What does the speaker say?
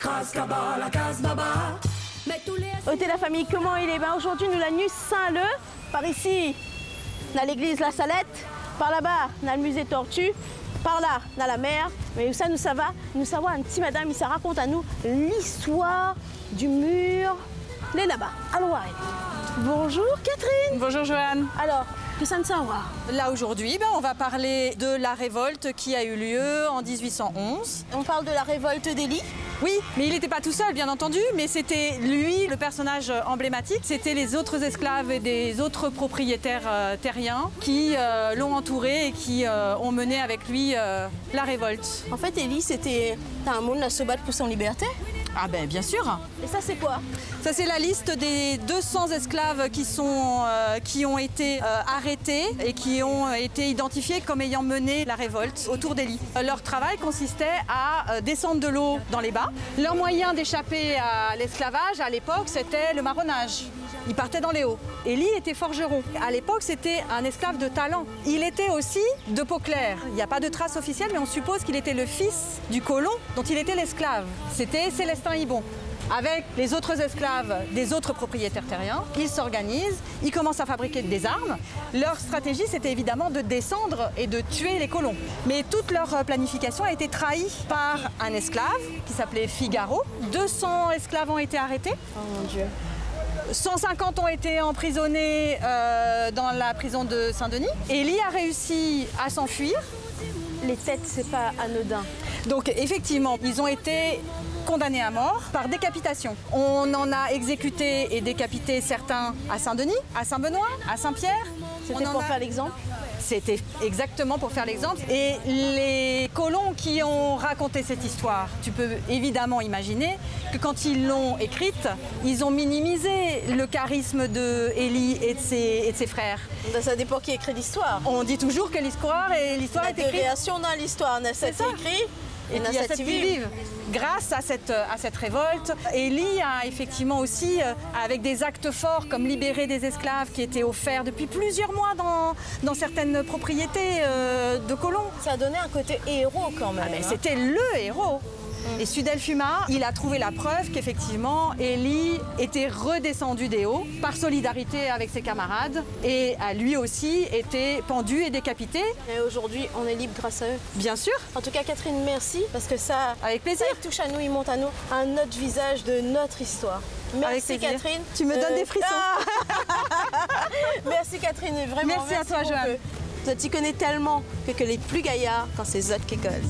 Cascaba, la Casbaba. Ôtez la famille, comment il est? Ben aujourd'hui, nous l'avons Saint-Leu. Par ici, on a l'église La Salette. Par là-bas, on a le musée Tortue. Par là, on a la mer. Mais où ça nous ça va? Nous savons un petit madame, il ça raconte à nous l'histoire du mur. Elle est là-bas. Allons, Harry. Bonjour Catherine. Bonjour Joanne. Alors, que ça ne saura? Là aujourd'hui, on va parler de la révolte qui a eu lieu en 1811. On parle de la révolte d'Élie. Oui, mais il n'était pas tout seul bien entendu, mais c'était lui le personnage emblématique. C'était les autres esclaves et des autres propriétaires terriens qui l'ont entouré et qui ont mené avec lui la révolte. En fait, Élie, c'était un monde à se battre pour son liberté. Ah ben bien sûr. Et ça, c'est quoi? Ça c'est la liste des 200 esclaves qui ont été arrêtés et qui ont été identifiés comme ayant mené la révolte autour d'Élie. Leur travail consistait à descendre de l'eau dans les bas. Leur moyen d'échapper à l'esclavage à l'époque, c'était le marronnage. Ils partaient dans les hauts. Élie était forgeron. À l'époque, c'était un esclave de talent. Il était aussi de peau claire. Il n'y a pas de trace officielle, mais on suppose qu'il était le fils du colon dont il était l'esclave. C'était Célestin Ibon. Avec les autres esclaves des autres propriétaires terriens, ils s'organisent, ils commencent à fabriquer des armes. Leur stratégie, c'était évidemment de descendre et de tuer les colons. Mais toute leur planification a été trahie par un esclave qui s'appelait Figaro. 200 esclaves ont été arrêtés. Oh mon Dieu. 150 ont été emprisonnés dans la prison de Saint-Denis. Élie a réussi à s'enfuir. Les têtes, c'est pas anodin. Donc effectivement, ils ont été condamnés à mort par décapitation. On en a exécuté et décapité certains à Saint-Denis, à Saint-Benoît, à Saint-Pierre. C'était pour faire l'exemple? C'était exactement pour faire l'exemple. Et les colons qui ont raconté cette histoire, tu peux évidemment imaginer que quand ils l'ont écrite, ils ont minimisé le charisme d'Élie et de ses frères. Ça dépend qui écrit l'histoire. On dit toujours que l'histoire est écrite. Création dans l'histoire, on a cette écrit et on a cette vive. Grâce à cette révolte, Élie a effectivement aussi, avec des actes forts comme libérer des esclaves qui étaient offerts depuis plusieurs mois dans certaines propriétés de colons. Ça a donné un côté héros quand même. Mais c'était le héros. Et Sudelfuma, il a trouvé la preuve qu'effectivement, Élie était redescendu des hauts par solidarité avec ses camarades et a lui aussi été pendu et décapité. Et aujourd'hui, on est libre grâce à eux. Bien sûr. En tout cas, Catherine, merci parce que ça, avec plaisir. Ça touche à nous, il monte à nous un autre visage de notre histoire. Merci Catherine. Tu me donnes des frissons. Merci Catherine, vraiment. Merci à toi, Joanne. Tu connais tellement que les plus gaillards quand c'est Zot qui colle.